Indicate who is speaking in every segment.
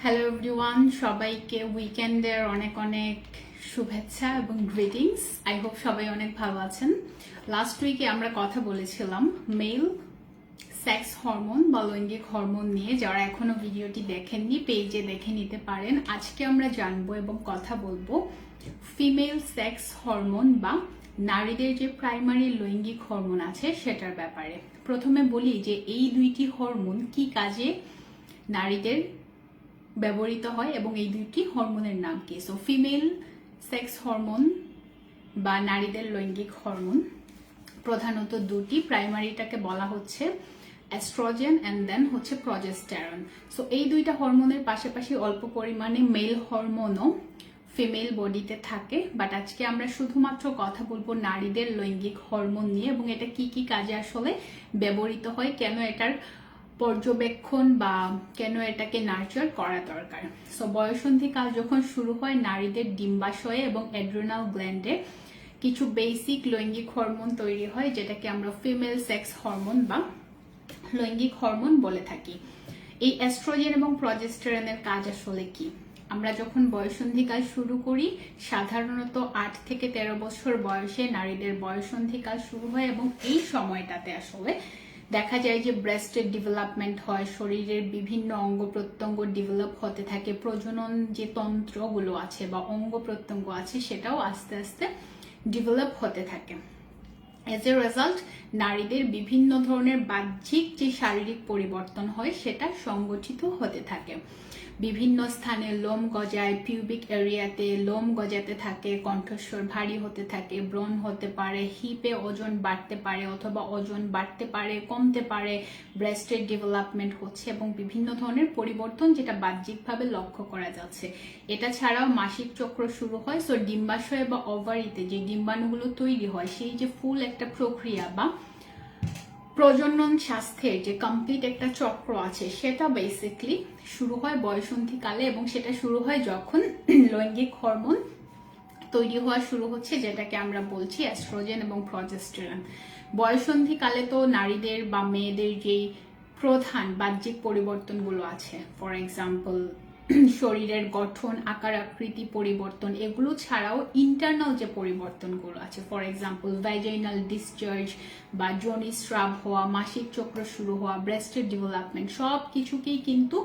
Speaker 1: Hello everyone, সবাইকে উইকেন্ডের অনেক অনেক শুভেচ্ছা এবং গ্রিটিংস। আই হোপ সবাই অনেক ভালো আছেন। লাস্ট উইকে আমরা কথা বলেছিলাম মেল সেক্স হরমোন বা লৈঙ্গিক হরমোন নিয়ে। যারা এখনো ভিডিওটি দেখেননি পেজে দেখে নিতে পারেন। আজকে আমরা জানবো এবং কথা বলবো ফিমেল সেক্স হরমোন বা নারীদের যে প্রাইমারি লৈঙ্গিক হরমোন আছে সেটার ব্যাপারে। প্রথমে বলি যে এই দুইটি হরমোন কি কাজে নারীদের ব্যবহৃত হয় এবং এই দুইটি হরমোনের নাম কি। সো ফিমেল সেক্স হরমোন বা নারীদের লৈঙ্গিক হরমোন প্রধানত দুটি। প্রাইমারিটাকে বলা হচ্ছে এস্ট্রোজেন এন্ড দেন হচ্ছে প্রজেস্টেরন। সো এই দুইটা হরমোনের পাশাপাশি অল্প পরিমাণে মেল হরমোনও ফিমেল বডিতে থাকে। বাট আজকে আমরা শুধুমাত্র কথা বলবো নারীদের লৈঙ্গিক হরমোন নিয়ে এবং এটা কি কি কাজে আসলে ব্যবহৃত হয়, কেন এটার পর্যবেক্ষণ বা কেন এটাকে নার্চার করা দরকার। সো বয়সন্ধিকাল যখন শুরু হয় নারীদের ডিম্বাশয়ে এবং অ্যাড্রিনাল গ্ল্যান্ডে কিছু বেসিক লৈঙ্গিক হরমোন তৈরি হয়, যেটাকে আমরা ফিমেল সেক্স হরমোন বা লৈঙ্গিক হরমোন বলে থাকি। এই এস্ট্রোজেন এবং প্রজেস্টেরনের কাজ আসলে কি? আমরা যখন বয়সন্ধিকাল শুরু করি সাধারণত 8 থেকে 13 বছর বয়সে নারীদের বয়সন্ধিকাল শুরু হয় এবং এই সময়টাতে আসলে দেখা যায় যে ব্রেস্টের ডেভেলপমেন্ট হয়, শরীরের বিভিন্ন অঙ্গ প্রত্যঙ্গ ডেভেলপ হতে থাকে, প্রজনন যে তন্ত্রগুলো আছে বা অঙ্গ প্রত্যঙ্গ আছে সেটাও আস্তে আস্তে ডেভেলপ হতে থাকে। এজ এ রেজাল্ট নারীদের বিভিন্ন ধরনের বাহ্যিক যে শারীরিক পরিবর্তন হয় সেটা সংগঠিত হতে থাকে। বিভিন্ন স্থানে লোম গজায়, পিউবিক এরিয়াতে লোম গজাতে থাকে, কণ্ঠস্বর ভারী হতে থাকে, ব্রণ হতে পারে, হিপে ওজন বাড়তে পারে অথবা ওজন বাড়তে পারে কমতে পারে, ব্রেস্টের ডেভেলপমেন্ট হচ্ছে এবং বিভিন্ন ধরনের পরিবর্তন যেটা বাহ্যিকভাবে লক্ষ্য করা যাচ্ছে। এটা ছাড়াও মাসিক চক্র শুরু হয়। সো ডিম্বাশয় বা ওভারিতে যে ডিম্বাণুগুলো তৈরি হয় সেই যে ফুল একটা প্রক্রিয়া বা প্রজনন স্বাস্থ্যের যে কমপ্লিট একটা চক্র আছে সেটা বেসিকলি শুরু হয় বয়সন্ধিকালে এবং সেটা শুরু হয় যখন লৈঙ্গিক হরমোন তৈরি হওয়া শুরু হচ্ছে, যেটাকে আমরা বলছি এস্ট্রোজেন এবং প্রজেস্টেরন। বয়সন্ধিকালে তো নারীদের বা মেয়েদের যেই প্রধান বাহ্যিক পরিবর্তনগুলো আছে, ফর এক্সাম্পল শরীরের গঠন, আকার আকৃতি পরিবর্তন, এগুলো ছাড়াও ইন্টারনাল যে পরিবর্তনগুলো আছে, ফর এক্সাম্পল ভ্যাজাইনাল ডিসচার্জ বা যোনিস্রাব হওয়া, মাসিক চক্র শুরু হওয়া, ব্রেস্টের ডেভেলপমেন্ট, সব কিছুকেই কিন্তু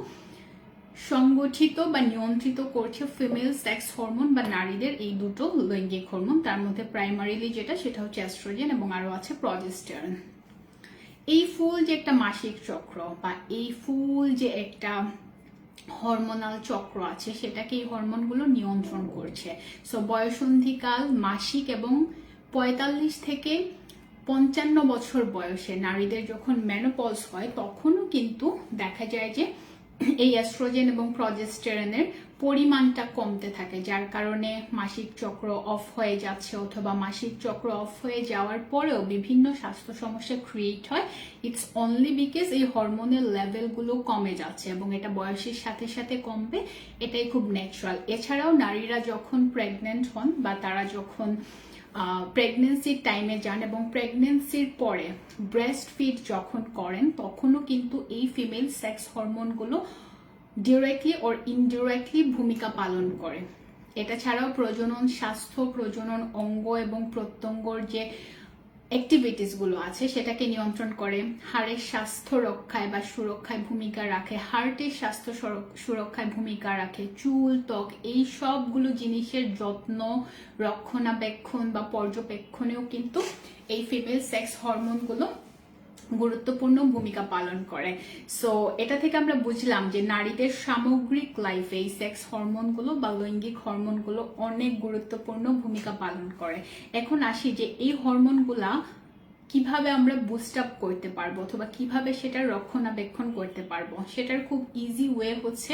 Speaker 1: সংগঠিত বা নিয়ন্ত্রিত করছে ফিমেল সেক্স হরমোন বা নারীদের এই দুটো লৈঙ্গিক হরমোন। তার মধ্যে প্রাইমারিলি যেটা সেটা হচ্ছে এস্ট্রোজেন এবং আরো আছে প্রজেস্টেরন। এই ফুল যে একটা মাসিক চক্র বা এই ফুল যে একটা হরমোনাল চক্র আছে সেটাকে এই হরমোনগুলো নিয়ন্ত্রণ করছে। সো বয়সন্ধিকাল, মাসিক এবং 45 থেকে 55 বছর বয়সে নারীদের যখন মেনোপজ হয় তখনও কিন্তু দেখা যায় যে এই এস্ট্রোজেন এবং প্রজেস্টেরনের পরিমাণটা কমতে থাকে, যার কারণে মাসিক চক্র অফ হয়ে যাচ্ছে অথবা মাসিক চক্র অফ হয়ে যাওয়ার পরেও বিভিন্ন স্বাস্থ্য সমস্যা ক্রিয়েট হয়। ইটস অনলি বিকজ এই হরমোনের লেভেলগুলো কমে যাচ্ছে এবং এটা বয়সের সাথে সাথে কমবে, এটাই খুব ন্যাচারাল। এছাড়াও নারীরা যখন প্রেগনেন্ট হন বা তারা যখন প্রেগনেন্সির টাইমে যান এবং প্রেগনেন্সির পরে ব্রেস্ট ফিড যখন করেন তখনও কিন্তু এই ফিমেল সেক্স হরমোনগুলো ডিরেক্টলি ওর ইনডিরেক্টলি ভূমিকা পালন করে। এটা ছাড়াও প্রজনন স্বাস্থ্য, প্রজনন অঙ্গ এবং প্রত্যঙ্গর যে অ্যাক্টিভিটিস গুলো আছে সেটাকে নিয়ন্ত্রণ করে, হাড়ের স্বাস্থ্য রক্ষায় বা সুরক্ষায় ভূমিকা রাখে, হার্টের স্বাস্থ্য সুরক্ষায় ভূমিকা রাখে, চুল, ত্বক, এই সবগুলো জিনিসের যত্ন, রক্ষণাবেক্ষণ বা পর্যবেক্ষণেও কিন্তু এই ফিমেল সেক্স হরমোনগুলো গুরুত্বপূর্ণ ভূমিকা পালন করে। সো এটা থেকে আমরা বুঝলাম যে নারীদের সামগ্রিক লাইফে এই সেক্স হরমোনগুলো বা লৈঙ্গিক হরমোনগুলো অনেক গুরুত্বপূর্ণ ভূমিকা পালন করে। এখন আসি যে এই হরমোনগুলা কিভাবে আমরা বুস্ট আপ করতে পারবো অথবা কিভাবে সেটার রক্ষণাবেক্ষণ করতে পারবো। সেটার খুব ইজি ওয়ে হচ্ছে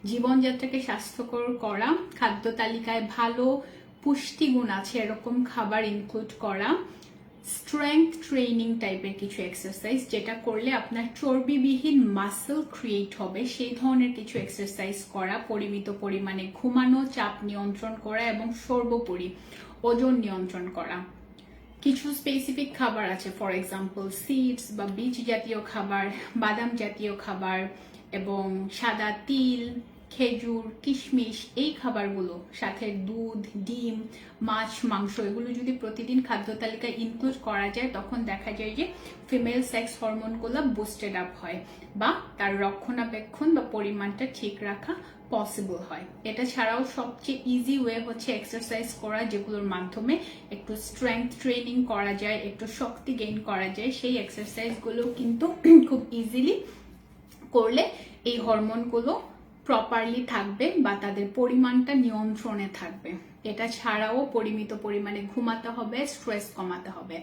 Speaker 1: জীবনযাত্রাকে স্বাস্থ্যকর করা, খাদ্য তালিকায় ভালো পুষ্টিগুণ আছে এরকম খাবার ইনক্লুড করা, স্ট্রেংথ ট্রেনিং টাইপের কিছু এক্সারসাইজ যেটা করলে আপনার চর্বিবিহীন মাসেল ক্রিয়েট হবে সেই ধরনের কিছু এক্সারসাইজ করা, পরিমিত পরিমাণে ঘুমানো, চাপ নিয়ন্ত্রণ করা এবং সর্বোপরি ওজন নিয়ন্ত্রণ করা। কিছু স্পেসিফিক খাবার আছে, ফর এক্সাম্পল সিডস বা বীজ জাতীয় খাবার, বাদাম জাতীয় খাবার এবং সাদা তিল, খেজুর, কিশমিশ, এই খাবারগুলো সাথে দুধ, ডিম, মাছ, মাংস এগুলো যদি প্রতিদিন খাদ্য তালিকায় ইনক্লুড করা যায় তখন দেখা যায় যে ফিমেল সেক্স হরমোনগুলো বুস্টেড আপ হয় বা তার রক্ষণাবেক্ষণ বা পরিমাণটা ঠিক রাখা পসিবল হয়। এটা ছাড়াও সবচেয়ে ইজি ওয়ে হচ্ছে এক্সারসাইজ করা, যেগুলোর মাধ্যমে একটু স্ট্রেংথ ট্রেনিং করা যায়, একটু শক্তি গেইন করা যায়। সেই এক্সারসাইজগুলো কিন্তু খুব ইজিলি করলে এই হরমোনগুলো প্রপারলি থাকবে বা তাদের পরিমাণটা নিয়ন্ত্রণে থাকবে। এটা ছাড়াও পরিমিত পরিমাণে ঘুমাতে হবে, স্ট্রেস কমাতে হবে।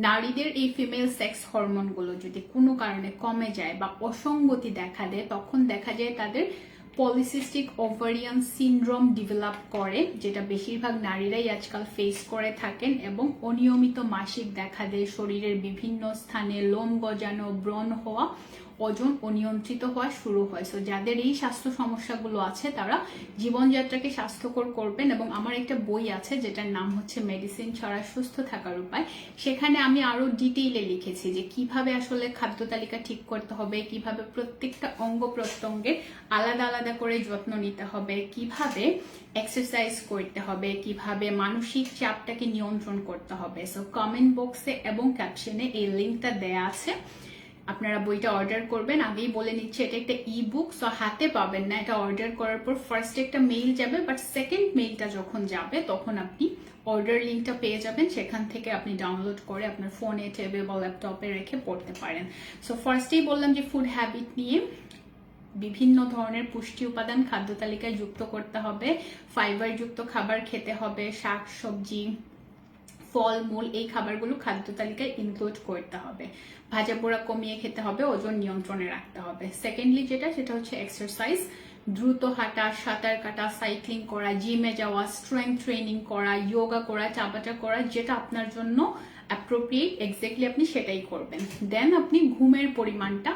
Speaker 1: নারীদের এই ফিমেল সেক্স হরমোনগুলো যদি কোনো কারণে কমে যায় বা অসঙ্গতি দেখা দেয় তখন দেখা যায় তাদের পলিসিস্টিক ওভারিয়ান সিনড্রোম ডেভেলপ করে, যেটা বেশিরভাগ নারীরাই আজকাল ফেস করে থাকেন, এবং অনিয়মিত মাসিক দেখা দেয়, শরীরের বিভিন্ন স্থানে লোম গজানো, ব্রণ হওয়া, ওজন অনিয়ন্ত্রিত হওয়া শুরু হয়। সো যাদের এই স্বাস্থ্য সমস্যাগুলো আছে তারা জীবনযাত্রাকে স্বাস্থ্যকর করবেন। এবং আমার একটা বই আছে যেটার নাম হচ্ছে মেডিসিন ছাড়া সুস্থ থাকার উপায়। সেখানে আমি আরো ডিটেইলে লিখেছি যে কিভাবে আসলে খাদ্য তালিকা ঠিক করতে হবে, কিভাবে প্রত্যেকটা অঙ্গ প্রত্যঙ্গের আলাদা আলাদা করে যত্ন নিতে হবে, কিভাবে এক্সারসাইজ করতে হবে, কিভাবে মানসিক চাপটাকে নিয়ন্ত্রণ করতে হবে। সো কমেন্ট বক্সে এবং ক্যাপশনে এই লিঙ্কটা দেয়া আছে, আপনারা বইটা অর্ডার করবেন। আগেই বলে নিচ্ছে এটা একটা ই বুক, সো হাতে পাবেন না। এটা অর্ডার করার পর ফার্স্ট একটা মেইল যাবে, বাট সেকেন্ড মেইলটা যখন যাবে তখন আপনি অর্ডার লিঙ্কটা পেয়ে যাবেন। সেখান থেকে আপনি ডাউনলোড করে আপনার ফোনে, ট্যাবে বা ল্যাপটপে রেখে পড়তে পারেন। সো ফার্স্টেই বললাম যে ফুড হ্যাবিট নিয়ে বিভিন্ন ধরনের পুষ্টি উপাদান খাদ্য তালিকায় যুক্ত করতে হবে, ফাইবার যুক্ত খাবার খেতে হবে, শাক সবজি, ফলমূল, এই খাবারগুলো খাদ্য তালিকায় ইনক্লুড করতে হবে। ভাজা পোড়া কমিয়ে খেতে হবে, ওজন নিয়ন্ত্রণে রাখতে হবে। সেকেন্ডলি সেটা হচ্ছে এক্সারসাইজ, দ্রুত হাঁটা, সাঁতার কাটা, সাইক্লিং করা, জিমে যাওয়া, স্ট্রেংথ ট্রেনিং করা, যোগা করা, চাপাটা করা, যেটা আপনার জন্য অ্যাপ্রোপ্রিয়েট এক্স্যাক্টলি আপনি সেটাই করবেন। দেন আপনি ঘুমের পরিমাণটা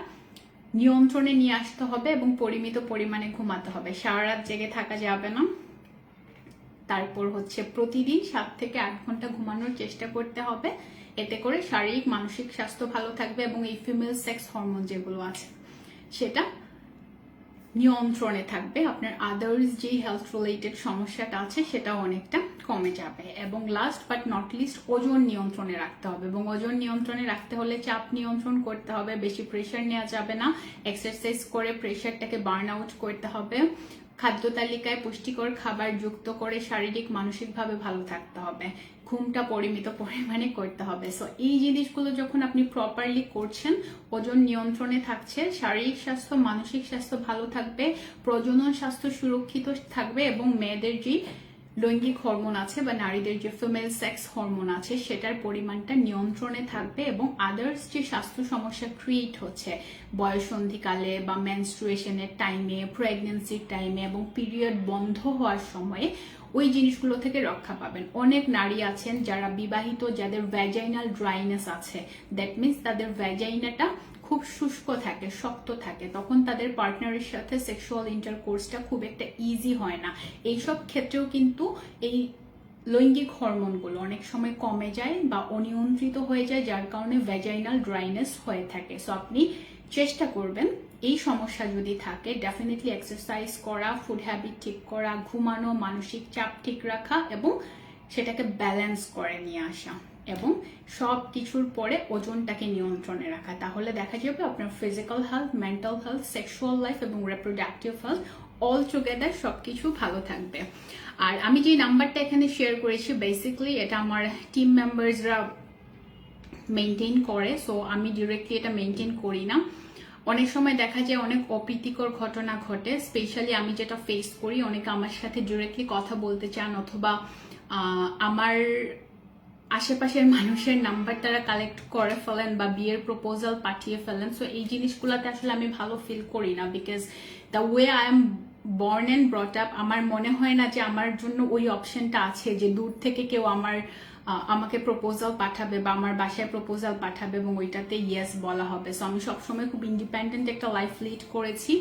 Speaker 1: নিয়ন্ত্রণে নিয়ে আসতে হবে এবং পরিমিত পরিমাণে ঘুমাতে হবে। সারা রাত জেগে থাকা যাবে না। তারপর হচ্ছে প্রতিদিন 7 থেকে 8 ঘন্টা ঘুমানোর চেষ্টা করতে হবে। এতে করে শারীরিক মানসিক স্বাস্থ্য ভালো থাকবে এবং এই ফিমেল সেক্স হরমোন যেগুলো আছে সেটা নিয়ন্ত্রণে থাকবে। আপনার আদার্স যেই হেলথ রিলেটেড সমস্যাটা আছে সেটাও অনেকটা কমে যাবে। এবং লাস্ট বাট নট লিস্ট ওজন নিয়ন্ত্রণে রাখতে হবে, এবং ওজন নিয়ন্ত্রণে রাখতে হলে চাপ নিয়ন্ত্রণ করতে হবে, বেশি প্রেশার নেওয়া যাবে না, এক্সারসাইজ করে প্রেশারটাকে বার্ন আউট করতে হবে, খাদ্য তালিকায় পুষ্টিকর খাবার যুক্ত করে শারীরিক মানসিকভাবে ভালো থাকতে হবে, ঘুমটা পরিমিত পরিমাণে করতে হবে। সো এই জিনিসগুলো যখন আপনি প্রপারলি করছেন, ওজন নিয়ন্ত্রণে থাকছে, শারীরিক স্বাস্থ্য মানসিক স্বাস্থ্য ভালো থাকবে, প্রজনন স্বাস্থ্য সুরক্ষিত থাকবে, এবং মেয়েদের যে লৈঙ্গিক হরমোন আছে বা নারীদের যে ফিমেল সেক্স হরমোন আছে সেটার পরিমাণটা নিয়ন্ত্রণে থাকবে, এবং আদার্স যে স্বাস্থ্য সমস্যা ক্রিয়েট হচ্ছে বয়সন্ধিকালে বা মেনস্ট্রুয়েশনের টাইমে, প্রেগনেন্সির টাইমে এবং পিরিয়ড বন্ধ হওয়ার সময়ে ওই জিনিসগুলো থেকে রক্ষা পাবেন। অনেক নারী আছেন যারা বিবাহিত, যাদের ভ্যাজাইনাল ড্রাইনেস আছে, দ্যাট মিনস তাদের ভ্যাজাইনাটা খুব শুষ্ক থাকে, শক্ত থাকে, তখন তাদের পার্টনারের সাথে সেক্সুয়াল ইন্টারকোর্সটা খুব একটা ইজি হয় না। এইসব ক্ষেত্রেও কিন্তু এই লৈঙ্গিক হরমোনগুলো অনেক সময় কমে যায় বা অনিয়ন্ত্রিত হয়ে যায়, যার কারণে ভ্যাজাইনাল ড্রাইনেস হয়ে থাকে। সো আপনি চেষ্টা করবেন এই সমস্যা যদি থাকে ডেফিনেটলি এক্সারসাইজ করা, ফুড হ্যাবিট ঠিক করা, ঘুমানো, মানসিক চাপ ঠিক রাখা এবং সেটাকে ব্যালেন্স করে নিয়ে আসা, এবং সব কিছুর পরে ওজনটাকে নিয়ন্ত্রণে রাখা। তাহলে দেখা যাবে আপনার physical health, mental health, sexual life এবং রিপ্রোডাক্টিভ হেলথ অল টুগেদার সবকিছু ভালো থাকবে। আর আমি যে নাম্বারটা এখানে শেয়ার করেছি বেসিক্যালি এটা আমার টিম মেম্বার্সরা মেনটেন করে, সো আমি ডিরেক্টলি এটা মেনটেন করি না। অনেক সময় দেখা যায় অনেক অপ্রীতিকর ঘটনা ঘটে, স্পেশালি আমি যেটা ফেস করি, অনেকে আমার সাথে ডিরেক্টলি কথা বলতে চান অথবা আমার আশেপাশের মানুষের নাম্বার তারা কালেক্ট করে ফেলেন বা বিয়ের প্রপোজাল পাঠিয়ে ফেলেন। সো এই জিনিসগুলোতে আসলে আমি ভালো ফিল করি না, because the way I am born and brought up, আমার মনে হয় না যে আমার জন্য ওই অপশনটা আছে যে দূর থেকে কেউ আমাকে প্রপোজাল পাঠাবে বা আমার বাসায় প্রপোজাল পাঠাবে এবং ওইটাতে ইয়েস বলা হবে। সো আমি সবসময় খুব ইন্ডিপেন্ডেন্ট একটা লাইফ লিড করেছি।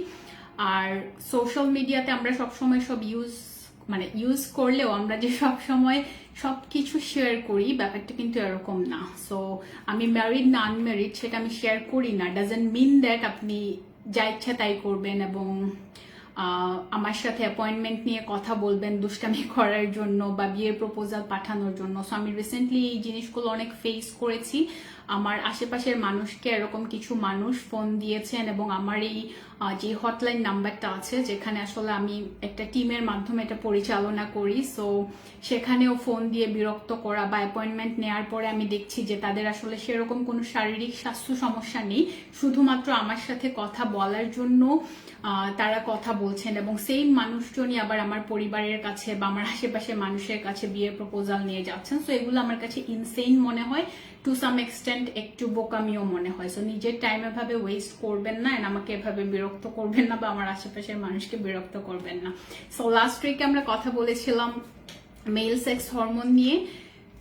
Speaker 1: আর সোশ্যাল মিডিয়াতে আমরা সবসময় সব ইউজ করলেও আমরা যে সবসময় সবকিছু শেয়ার করি ব্যাপারটা কিন্তু এরকম না। সো আমি ম্যারিড না আনম্যারিড সেটা আমি শেয়ার করি না, ডাজেন্ট মিন দ্যাট আপনি যা ইচ্ছা তাই করবেন এবং আমার সাথে অ্যাপয়েন্টমেন্ট নিয়ে কথা বলবেন দুষ্টামি করার জন্য বা বিয়ের প্রপোজাল পাঠানোর জন্য। সো আমি রিসেন্টলি এই জিনিসগুলো অনেক ফেস করেছি। আমার আশেপাশের মানুষকে এরকম কিছু মানুষ ফোন দিয়েছেন এবং আমার এই যে হটলাইন নাম্বারটা আছে যেখানে আসলে আমি একটা টিমের মাধ্যমে এটা পরিচালনা করি, সো সেখানেও ফোন দিয়ে বিরক্ত করা বা অ্যাপয়েন্টমেন্ট নেওয়ার পরে আমি দেখছি যে তাদের আসলে সেরকম কোনো শারীরিক স্বাস্থ্য সমস্যা নেই, শুধুমাত্র আমার সাথে কথা বলার জন্য তারা কথা বলছেন এবং সেই মানুষজনই আবার আমার পরিবারের কাছে বা আমার আশেপাশের মানুষের কাছে বিয়ের প্রপোজাল নিয়ে যাচ্ছেন। সো এগুলো আমার কাছে ইনসেইন মনে হয়, টু সাম এক্সটেন্ট একটু বোকামিও মনে হয়। সো নিজের টাইম এভাবে ওয়েস্ট করবেন না, এন্ড আমাকে এভাবে বিরক্ত করবেন না বা আমার আশেপাশের মানুষকে বিরক্ত করবেন না। সো লাস্ট উইকে আমরা কথা বলেছিলাম মেল সেক্স হরমোন নিয়ে।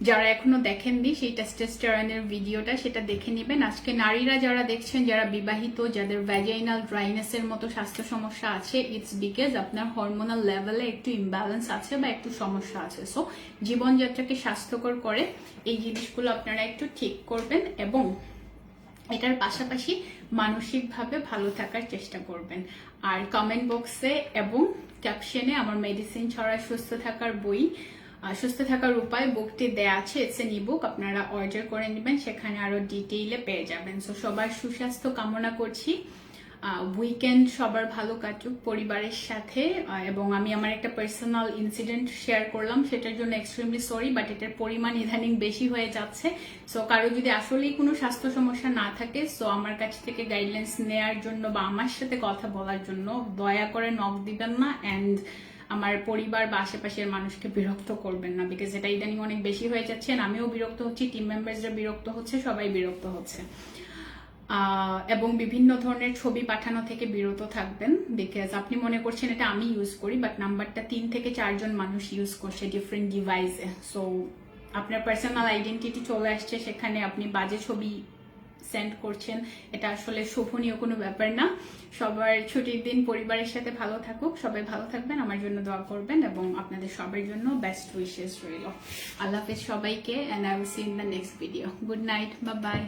Speaker 1: যারা এখনো দেখেননি সেই টেস্টোস্টেরনের ভিডিওটা, সেটা দেখে নেবেন। আজকে নারীরা যারা দেখছেন, যারা বিবাহিত, যাদের ভ্যাজাইনাল ড্রাইনেসের মতো স্বাস্থ্য সমস্যা আছে, ইটস বিকজ আপনার হরমোনাল লেভেলে একটু ইমব্যালেন্স আছে বা একটু সমস্যা আছে। সো জীবনযাত্রাকে স্বাস্থ্যকর করে এই জিনিসগুলো আপনারা একটু ঠিক করবেন এবং এটার পাশাপাশি মানসিকভাবে ভালো থাকার চেষ্টা করবেন। আর কমেন্ট বক্সে এবং ক্যাপশনে আমার মেডিসিন ছাড়া সুস্থ থাকার বই, সুস্থ থাকার উপায় বুকটি দেয়া আছে। ইটস এন ইবুক, আপনারা অর্ডার করে নেবেন, সেখানে আরো ডিটেইলে পেয়ে যাবেন। সো সবার সুস্বাস্থ্য কামনা করছি। উইকেন্ড সবার ভালো কাটুক পরিবারের সাথে। এবং আমি আমার একটা পার্সোনাল ইনসিডেন্ট শেয়ার করলাম, সেটার জন্য এক্সট্রিমলি সরি, বাট এটার পরিমাণ ইদানিং বেশি হয়ে যাচ্ছে। সো কারো যদি আসলেই কোনো স্বাস্থ্য সমস্যা না থাকে, সো আমার কাছ থেকে গাইডলাইন্স নেয়ার জন্য বা আমার সাথে কথা বলার জন্য দয়া করে নক দিবেন না, অ্যান্ড আমার পরিবার বা আশেপাশের মানুষকে বিরক্ত করবেন না, বিকজ এটা ইদানিং অনেক বেশি হয়ে যাচ্ছে। আমিও বিরক্ত হচ্ছি, টিম মেম্বার্সরা বিরক্ত হচ্ছে, সবাই বিরক্ত হচ্ছে। এবং বিভিন্ন ধরনের ছবি পাঠানো থেকে বিরত থাকবেন, বিকজ আপনি মনে করছেন এটা আমি ইউজ করি, বাট নাম্বারটা 3 থেকে 4 জন মানুষ ইউজ করছে ডিফারেন্ট ডিভাইসে। সো আপনার পার্সোনাল আইডেন্টিটি চলে আসছে, সেখানে আপনি বাজে ছবি সেন্ড করছেন, এটা আসলে শোভনীয় কোনো ব্যাপার না। সবার ছুটির দিন পরিবারের সাথে ভালো থাকুক, সবাই ভালো থাকবেন, আমার জন্য দোয়া করবেন এবং আপনাদের সবার জন্য বেস্ট উইশেস রইল। আল্লাহ হাফেজ সবাইকে, and I will see in the next video. Good night, bye by.